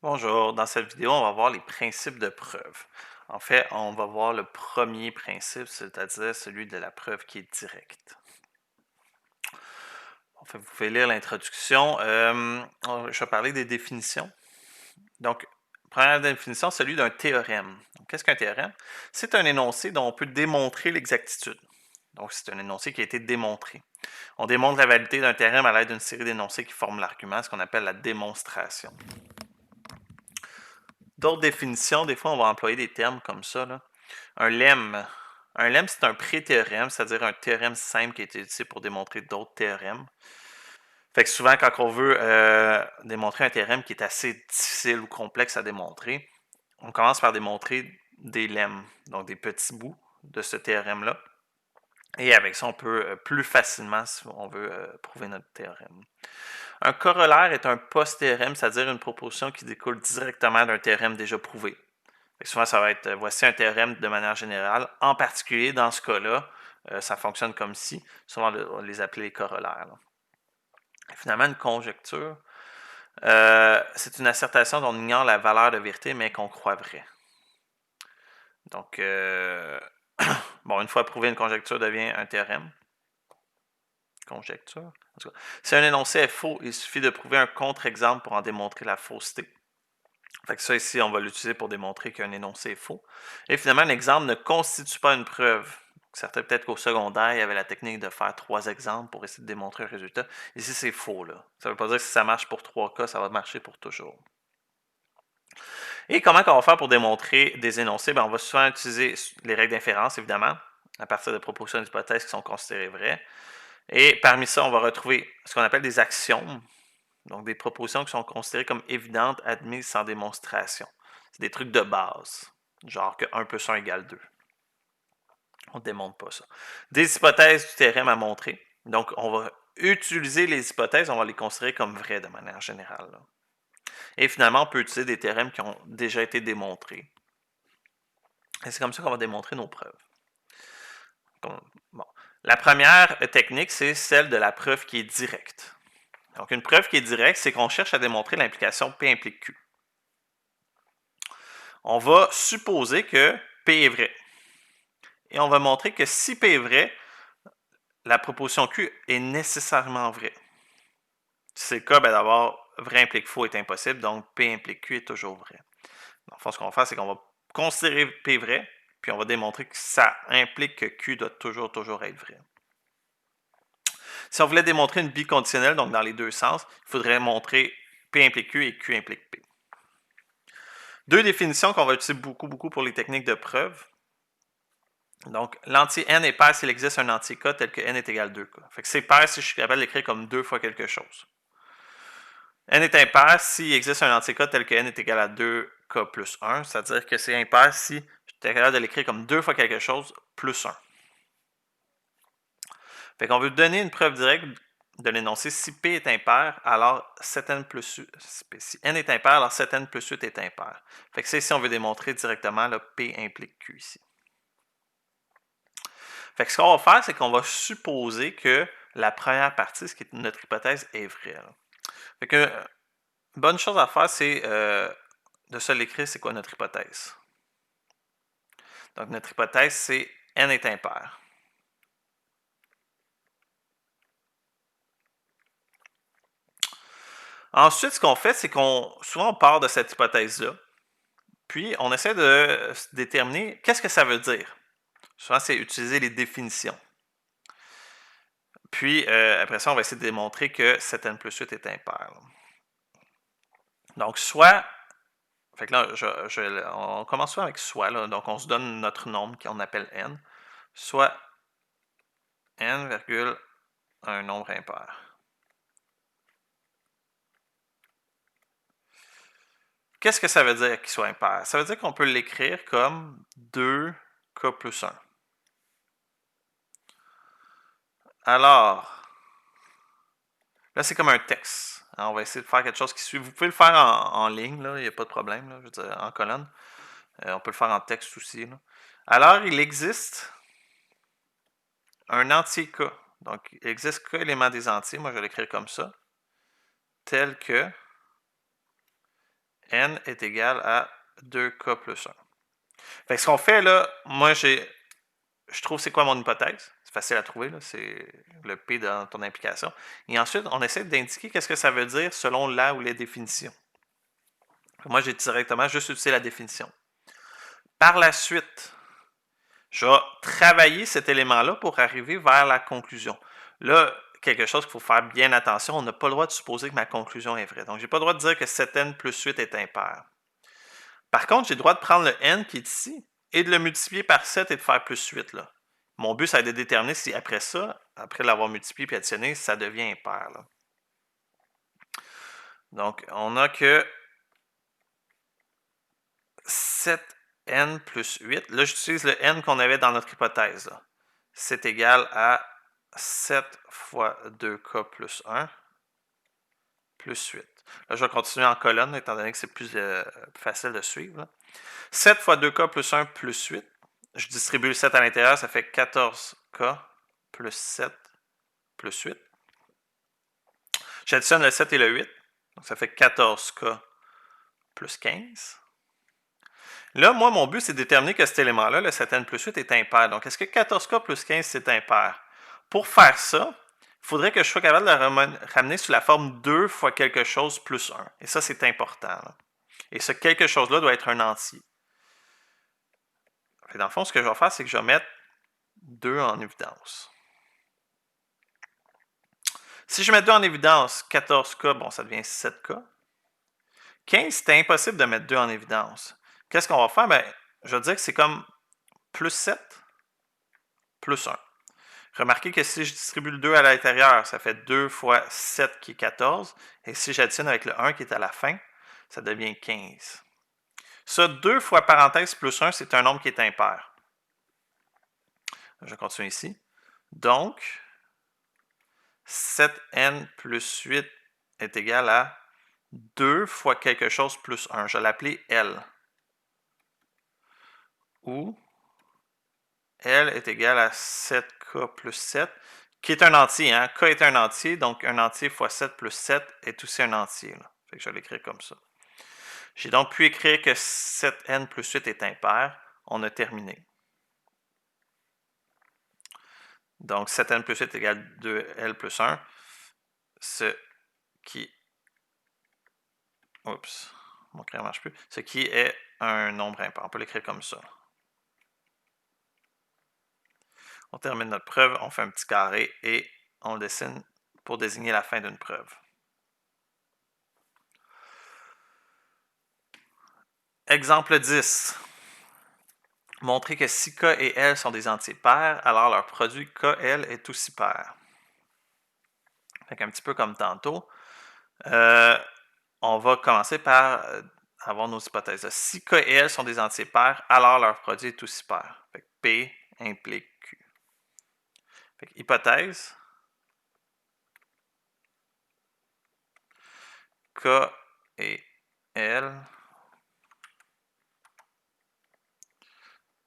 Bonjour, dans cette vidéo, on va voir les principes de preuve. En fait, on va voir le premier principe, c'est-à-dire celui de la preuve qui est directe. En fait, vous pouvez lire l'introduction. Je vais parler des définitions. Donc, première définition, celui d'un théorème. Qu'est-ce qu'un théorème? C'est un énoncé dont on peut démontrer l'exactitude. Donc, c'est un énoncé qui a été démontré. On démontre la validité d'un théorème à l'aide d'une série d'énoncés qui forment l'argument, ce qu'on appelle la démonstration. D'autres définitions, des fois, on va employer des termes comme ça, là. Un lemme. Un lemme, c'est un pré-théorème, c'est-à-dire un théorème simple qui a été utilisé pour démontrer d'autres théorèmes. Fait que souvent, quand on veut démontrer un théorème qui est assez difficile ou complexe à démontrer, on commence par démontrer des lemmes, donc des petits bouts de ce théorème-là. Et avec ça, on peut plus facilement, si on veut, prouver notre théorème. Un corollaire est un post-théorème, c'est-à-dire une proposition qui découle directement d'un théorème déjà prouvé. Souvent, ça va être voici un théorème de manière générale. En particulier, dans ce cas-là, ça fonctionne comme si. Souvent, on les appelait les corollaires. Là. Finalement, une conjecture, c'est une assertion dont on ignore la valeur de vérité, mais qu'on croit vraie. Donc, bon, une fois prouvé, une conjecture devient un théorème. Conjecture. Si un énoncé est faux, il suffit de prouver un contre-exemple pour en démontrer la fausseté. Fait que ça, ici, on va l'utiliser pour démontrer qu'un énoncé est faux. Et finalement, un exemple ne constitue pas une preuve. Certains, peut-être qu'au secondaire, il y avait la technique de faire 3 exemples pour essayer de démontrer un résultat. Ici, c'est faux. Là. Ça ne veut pas dire que si ça marche pour 3 cas, ça va marcher pour toujours. Et comment on va faire pour démontrer des énoncés? Bien, on va souvent utiliser les règles d'inférence, évidemment, à partir de propositions d'hypothèses qui sont considérées vraies. Et parmi ça, on va retrouver ce qu'on appelle des axiomes, donc des propositions qui sont considérées comme évidentes, admises sans démonstration. C'est des trucs de base, genre que 1 plus 1 égale 2. On ne démontre pas ça. Des hypothèses du théorème à montrer. Donc, on va utiliser les hypothèses, on va les considérer comme vraies de manière générale. Là. Et finalement, on peut utiliser des théorèmes qui ont déjà été démontrés. Et c'est comme ça qu'on va démontrer nos preuves. Bon. La première technique, c'est celle de la preuve qui est directe. Donc, une preuve qui est directe, c'est qu'on cherche à démontrer l'implication P implique Q. On va supposer que P est vrai. Et on va montrer que si P est vrai, la proposition Q est nécessairement vraie. Si c'est le cas, ben d'abord, vrai implique faux est impossible, donc P implique Q est toujours vrai. Dans le fond, ce qu'on va faire, c'est qu'on va considérer P vrai, puis on va démontrer que ça implique que Q doit toujours être vrai. Si on voulait démontrer une biconditionnelle, donc dans les deux sens, il faudrait montrer P implique Q et Q implique P. Deux définitions qu'on va utiliser beaucoup pour les techniques de preuve. Donc, l'entier n est pair s'il existe un entier k tel que n est égal à 2k. Fait que c'est pair si je suis capable d'écrire comme 2 fois quelque chose. N est impair s'il existe un entier k tel que n est égal à 2k plus 1, c'est-à-dire que c'est impair si je suis capable de l'écrire comme 2 fois quelque chose plus 1. Fait qu'on veut donner une preuve directe de l'énoncé si P est impair, alors 7n plus 8, si n est impair, alors 7n plus 8 est impair. Fait que c'est ici on veut démontrer directement là, P implique Q ici. Fait que ce qu'on va faire, c'est qu'on va supposer que la première partie, ce qui est notre hypothèse, est vraie. Là. Fait que bonne chose à faire, c'est de se l'écrire, c'est quoi notre hypothèse. Donc notre hypothèse, c'est n est impair. Ensuite, ce qu'on fait, c'est qu'on souvent on part de cette hypothèse-là, puis on essaie de déterminer qu'est-ce que ça veut dire. Souvent, c'est utiliser les définitions. Puis, après ça, on va essayer de démontrer que 7n plus 8 est impair. Donc, soit, fait que là, on commence soit avec soit, là, donc on se donne notre nombre qu'on appelle n, soit n, virgule, un nombre impair. Qu'est-ce que ça veut dire qu'il soit impair? Ça veut dire qu'on peut l'écrire comme 2k plus 1. Alors, là, c'est comme un texte. Alors, on va essayer de faire quelque chose qui suit. Vous pouvez le faire en ligne, il n'y a pas de problème, là, je veux dire, en colonne. On peut le faire en texte aussi. Là. Alors, il existe un entier K. Donc, il existe K éléments des entiers. Moi, je vais l'écrire comme ça. Tel que n est égal à 2k plus 1. Fait que ce qu'on fait là, moi je trouve c'est quoi mon hypothèse. C'est facile à trouver, c'est le P dans ton implication. Et ensuite, on essaie d'indiquer qu'est-ce que ça veut dire selon la ou les définitions. Moi, j'ai directement juste utilisé la définition. Par la suite, je vais travailler cet élément-là pour arriver vers la conclusion. Là, quelque chose qu'il faut faire bien attention, on n'a pas le droit de supposer que ma conclusion est vraie. Donc, je n'ai pas le droit de dire que 7n plus 8 est impair. Par contre, j'ai le droit de prendre le n qui est ici et de le multiplier par 7 et de faire plus 8. Là. Mon but, ça va être de déterminer si après ça, après l'avoir multiplié et additionné, ça devient impair. Là. Donc, on a que 7n plus 8. Là, j'utilise le n qu'on avait dans notre hypothèse. C'est égal à 7 fois 2k plus 1 plus 8. Là, je vais continuer en colonne, étant donné que c'est plus facile de suivre. Là. 7 fois 2k plus 1 plus 8. Je distribue le 7 à l'intérieur, ça fait 14k plus 7 plus 8. J'additionne le 7 et le 8. Donc, ça fait 14k plus 15. Là, moi, mon but, c'est de déterminer que cet élément-là, le 7n plus 8, est impair. Donc, est-ce que 14k plus 15, c'est impair? Pour faire ça, il faudrait que je sois capable de le ramener sous la forme 2 fois quelque chose plus 1. Et ça, c'est important. Là. Et ce quelque chose-là doit être un entier. Dans le fond, ce que je vais faire, c'est que je vais mettre 2 en évidence. Si je mets 2 en évidence, 14k, bon, ça devient 7k. 15, c'est impossible de mettre 2 en évidence. Qu'est-ce qu'on va faire? Ben, je vais dire que c'est comme plus 7 plus 1. Remarquez que si je distribue le 2 à l'intérieur, ça fait 2 fois 7 qui est 14. Et si j'additionne avec le 1 qui est à la fin, ça devient 15. Ça, 2 fois parenthèse plus 1, c'est un nombre qui est impair. Je continue ici. Donc, 7n plus 8 est égal à 2 fois quelque chose plus 1. Je vais l'appeler L. Où L est égal à 7k plus 7, qui est un entier. Hein? K est un entier, donc un entier fois 7 plus 7 est aussi un entier. Là. Fait que je vais l'écrire comme ça. J'ai donc pu écrire que 7n plus 8 est impair. On a terminé. Donc 7n plus 8 égale 2l plus 1, ce qui... Oups, mon crayon ne marche plus. Ce qui est un nombre impair. On peut l'écrire comme ça. On termine notre preuve, on fait un petit carré et on le dessine pour désigner la fin d'une preuve. Exemple 10. Montrer que si K et L sont des entiers pairs, alors leur produit KL est aussi pair. Fait qu'un petit peu comme tantôt, on va commencer par avoir nos hypothèses. Si K et L sont des entiers pairs, alors leur produit est aussi pair. Fait que P implique Q. Fait que hypothèse, K et L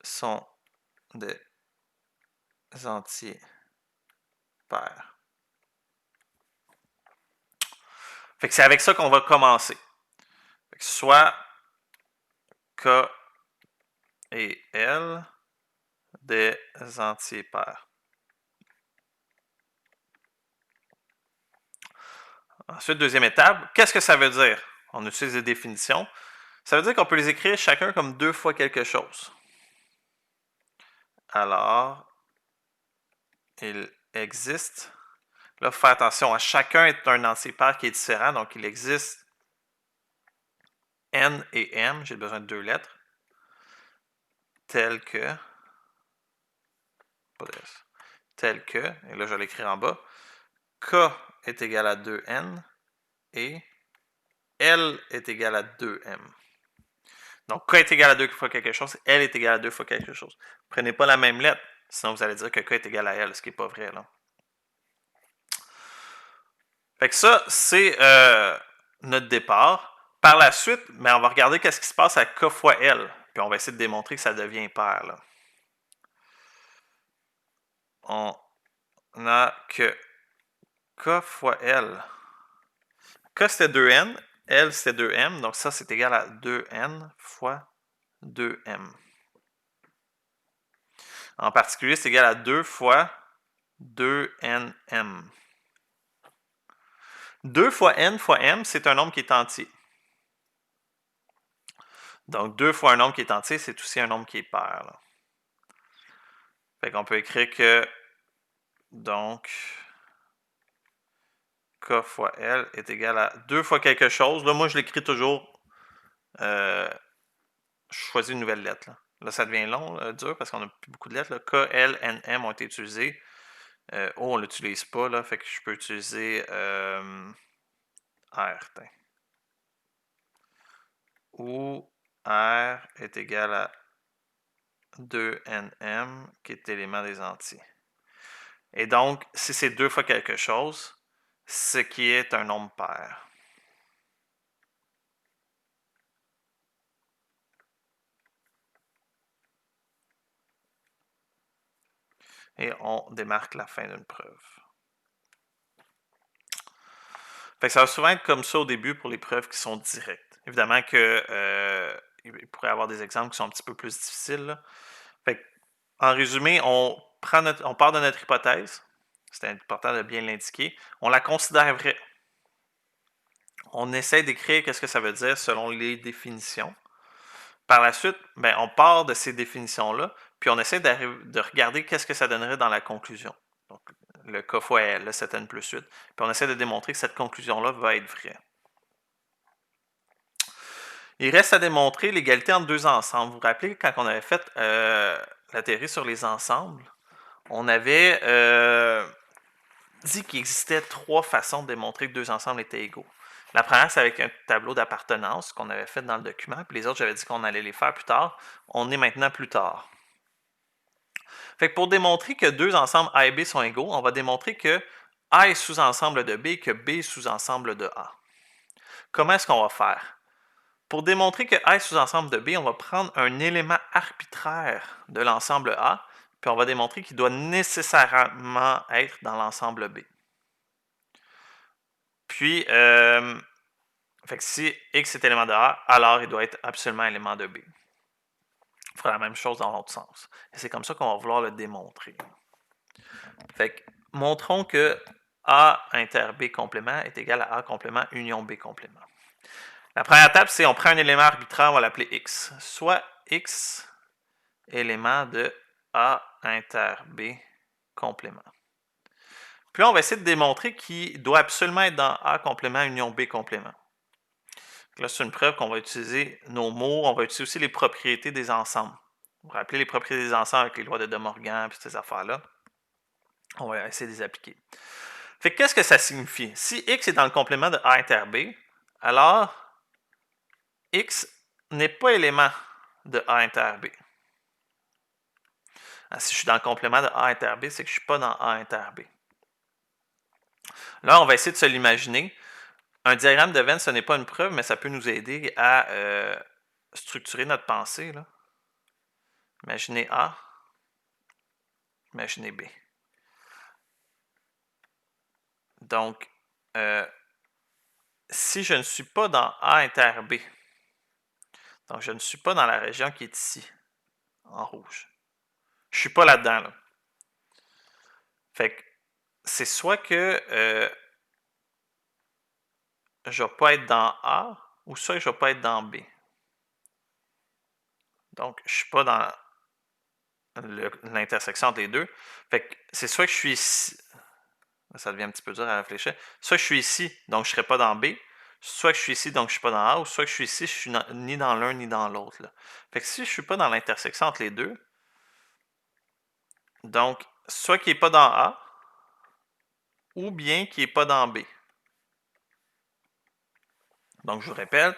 sont des entiers pairs. Fait que c'est avec ça qu'on va commencer. Fait que soit K et L des entiers pairs. Ensuite, deuxième étape, qu'est-ce que ça veut dire? On utilise des définitions. Ça veut dire qu'on peut les écrire chacun comme 2 fois quelque chose. Alors, il existe, là, il faut faire attention, à chacun est un entier pair qui est différent, donc il existe N et M, j'ai besoin de 2 lettres, tel que, et là je vais l'écrire en bas, K est égal à 2N et L est égal à 2M. Donc, K est égal à 2 fois quelque chose, L est égal à 2 fois quelque chose. Prenez pas la même lettre, sinon vous allez dire que K est égal à L, ce qui n'est pas vrai. Là. Fait que ça, c'est notre départ. Par la suite, on va regarder qu'est-ce qui se passe à K fois L. Puis on va essayer de démontrer que ça devient pair. Là. On a que K fois L. K, c'était 2N. L, c'était 2m, donc ça, c'est égal à 2n fois 2m. En particulier, c'est égal à 2 fois 2nm. 2 fois m, c'est un nombre qui est entier. Donc, 2 fois un nombre qui est entier, c'est aussi un nombre qui est pair. Là. Fait qu'on peut écrire que, donc, k fois L est égal à 2 fois quelque chose. Là, moi, je l'écris toujours, je choisis une nouvelle lettre. Là, ça devient long, dur, parce qu'on n'a plus beaucoup de lettres. Là. K, L, N, M ont été utilisés. O, on ne l'utilise pas, là, fait que je peux utiliser R. Où R est égal à 2nm, qui est l'élément des entiers. Et donc, si c'est 2 fois quelque chose, ce qui est un nombre pair. Et on démarque la fin d'une preuve. Fait que ça va souvent être comme ça au début pour les preuves qui sont directes. Évidemment que il pourrait y avoir des exemples qui sont un petit peu plus difficiles. Là. Fait que, en résumé, on part de notre hypothèse. C'est important de bien l'indiquer. On la considère vraie. On essaie d'écrire qu'est-ce que ça veut dire selon les définitions. Par la suite, ben, on part de ces définitions-là, puis on essaie de regarder qu'est-ce que ça donnerait dans la conclusion. Donc, le K fois L, le 7n plus 8. Puis on essaie de démontrer que cette conclusion-là va être vraie. Il reste à démontrer l'égalité entre deux ensembles. Vous vous rappelez, quand on avait fait la théorie sur les ensembles, on avait dit qu'il existait 3 façons de démontrer que deux ensembles étaient égaux. La première, c'est avec un tableau d'appartenance qu'on avait fait dans le document, puis les autres, j'avais dit qu'on allait les faire plus tard. On est maintenant plus tard. Fait que pour démontrer que deux ensembles A et B sont égaux, on va démontrer que A est sous-ensemble de B et que B est sous-ensemble de A. Comment est-ce qu'on va faire? Pour démontrer que A est sous-ensemble de B, on va prendre un élément arbitraire de l'ensemble A, puis on va démontrer qu'il doit nécessairement être dans l'ensemble B. Puis, fait que si X est élément de A, alors il doit être absolument élément de B. On fera la même chose dans l'autre sens. Et c'est comme ça qu'on va vouloir le démontrer. Fait que, montrons que A inter B complément est égal à A complément union B complément. La première étape, c'est on prend un élément arbitraire, on va l'appeler X. Soit X élément de A inter B complément. Puis là, on va essayer de démontrer qu'il doit absolument être dans A complément union B complément. Là, c'est une preuve qu'on va utiliser nos mots, on va utiliser aussi les propriétés des ensembles. Vous vous rappelez les propriétés des ensembles avec les lois de De Morgan et ces affaires-là. On va essayer de les appliquer. Fait que qu'est-ce que ça signifie? Si X est dans le complément de A inter B, alors X n'est pas élément de A inter B. Si je suis dans le complément de A inter B, c'est que je ne suis pas dans A inter B. Là, on va essayer de se l'imaginer. Un diagramme de Venn, ce n'est pas une preuve, mais ça peut nous aider à structurer notre pensée. Là. Imaginez A, imaginez B. Donc, si je ne suis pas dans A inter B, donc je ne suis pas dans la région qui est ici, en rouge. Je ne suis pas là-dedans. Là. Fait que c'est soit que je ne vais pas être dans A, ou soit je ne vais pas être dans B. Donc, je ne suis pas dans l'intersection entre les deux. Fait que c'est soit que je suis ici, ça devient un petit peu dur à réfléchir, soit que je suis ici, donc je ne serai pas dans B, soit que je suis ici, donc je ne suis pas dans A, ou soit que je suis ici, je ne suis ni dans l'un ni dans l'autre. Fait que si je ne suis pas dans l'intersection entre les deux, donc soit qu'il n'est pas dans A, ou bien qu'il n'est pas dans B. Donc je vous répète,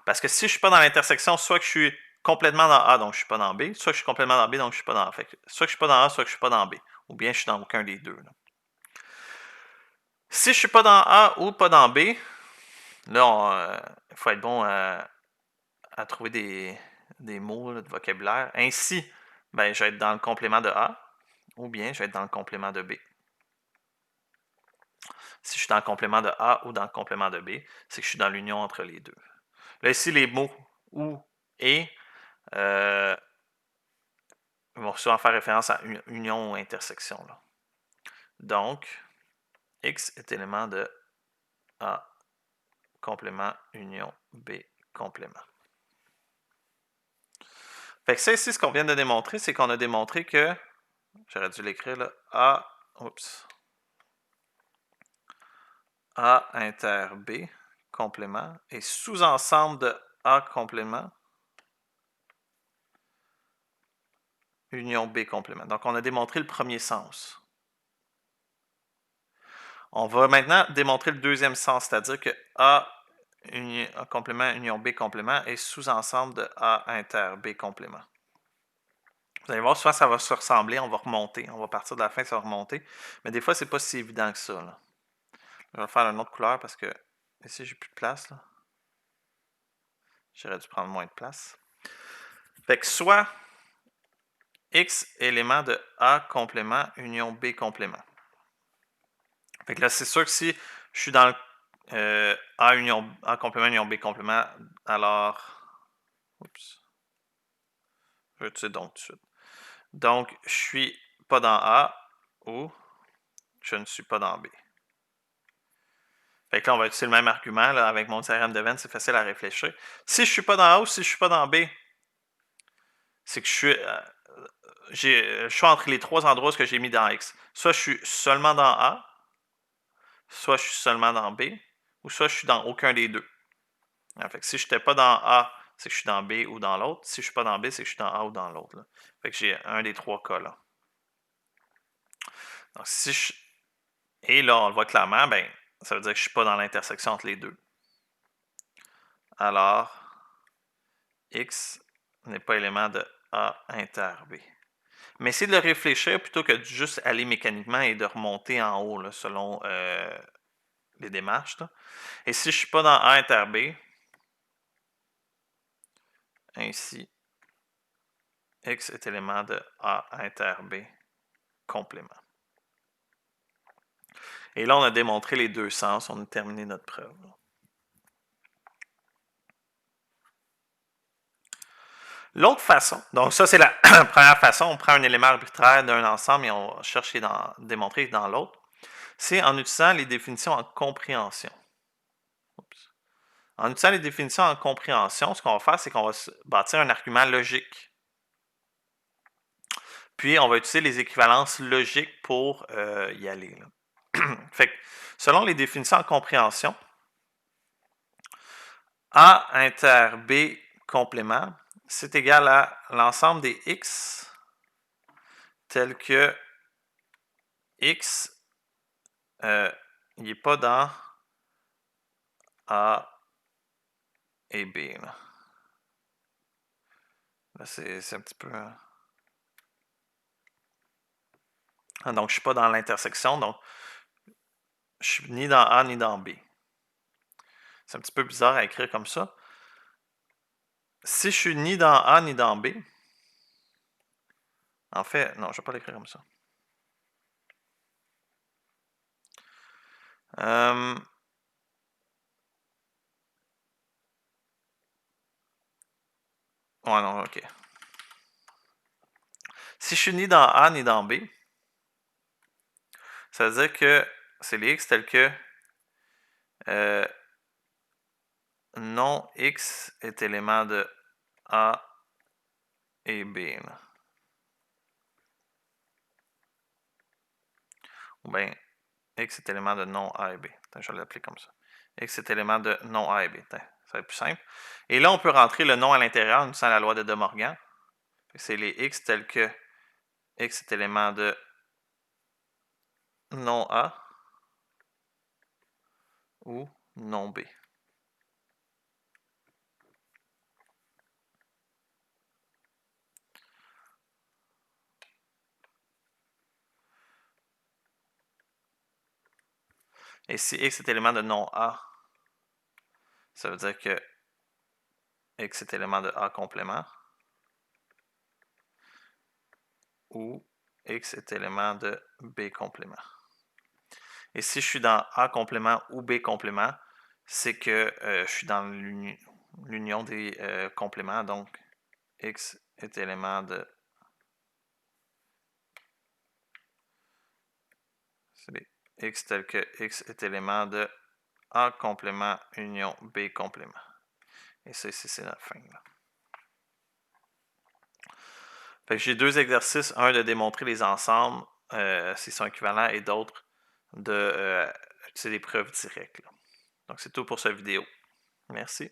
parce que si je ne suis pas dans l'intersection, soit que je suis complètement dans A, donc je ne suis pas dans B, soit que je suis complètement dans B, donc je ne suis pas dans A. Fait que soit que je ne suis pas dans A, soit que je ne suis pas dans B. Ou bien je suis dans aucun des deux. Là. Si je ne suis pas dans A ou pas dans B, là, il faut être bon à trouver des mots là, de vocabulaire. Ainsi, ben, je vais être dans le complément de A, ou bien je vais être dans le complément de B. si je suis dans le complément de A ou dans le complément de B, c'est que je suis dans l'union entre les deux. Là, ici, les mots ou et vont souvent faire référence à union ou intersection. Là. Donc, X est élément de A complément union B complément. Fait que ça ici, ce qu'on vient de démontrer, c'est qu'on a démontré que, j'aurais dû l'écrire là, A inter B complément est sous-ensemble de A complément union B complément. Donc, on a démontré le premier sens. On va maintenant démontrer le deuxième sens, c'est-à-dire que A complément union B complément est sous-ensemble de A inter B complément. Vous allez voir, souvent ça va se ressembler, on va remonter. On va partir de la fin, ça va remonter. Mais des fois, c'est pas si évident que ça. Là. Je vais faire une autre couleur parce que ici, j'ai plus de place. J'aurais dû prendre moins de place. Fait que soit X élément de A complément union B complément. Fait que là, c'est sûr que si je suis dans le A complément union B complément, alors. Oups. Je vais utiliser donc tout de suite. Donc, je suis pas dans A ou je ne suis pas dans B. Fait que là, on va utiliser le même argument là, avec mon théorème de Venn, c'est facile à réfléchir. Si je ne suis pas dans A ou si je ne suis pas dans B, c'est que je suis entre les trois endroits que j'ai mis dans X. Soit je suis seulement dans A, soit je suis seulement dans B, ou soit je suis dans aucun des deux. Fait que si je n'étais pas dans A, c'est que je suis dans B ou dans l'autre. Si je ne suis pas dans B, c'est que je suis dans A ou dans l'autre. Fait que j'ai un des trois cas là. Donc, et là, on le voit clairement, ben, ça veut dire que je ne suis pas dans l'intersection entre les deux. Alors, X n'est pas élément de A inter B. Mais essayez de le réfléchir plutôt que de juste aller mécaniquement et de remonter en haut là, selon les démarches. Là. Et si je ne suis pas dans A inter B, ainsi, X est élément de A inter B complément. Et là, on a démontré les deux sens. On a terminé notre preuve. Là. L'autre façon, donc ça c'est la première façon, on prend un élément arbitraire d'un ensemble et on cherche à démontrer dans l'autre, c'est en utilisant les définitions en compréhension. Oups. En utilisant les définitions en compréhension, ce qu'on va faire, c'est qu'on va bâtir un argument logique. Puis on va utiliser les équivalences logiques pour y aller. Fait que, selon les définitions en compréhension, A inter B complément, c'est égal à l'ensemble des X tel que X il n'est pas dans A et B. Là c'est un petit peu... donc, je ne suis pas dans l'intersection, donc je suis ni dans A ni dans B. C'est un petit peu bizarre à écrire comme ça. Si je suis ni dans A ni dans B, en fait, non, je ne vais pas l'écrire comme ça. Ouais, non, ok. Si je suis ni dans A ni dans B, ça veut dire que c'est les X tels que non X est élément de A et B. Là. Ou bien X est élément de non A et B. Attends, je vais l'appeler comme ça. X est élément de non A et B. Attends, ça va être plus simple. Et là, on peut rentrer le non à l'intérieur en utilisant la loi de De Morgan. C'est les X tels que X est élément de non A ou non B. Et si X est élément de non A, ça veut dire que X est élément de A complément ou X est élément de B complément. Et si je suis dans A complément ou B complément, c'est que je suis dans l'union des compléments. Donc, X est élément de... C'est X tel que X est élément de A complément union B complément. Et ça ici, c'est la fin. Là. Fait que j'ai deux exercices, un de démontrer les ensembles s'ils sont équivalents et d'autres de utiliser des preuves directes. Là. Donc c'est tout pour cette vidéo. Merci.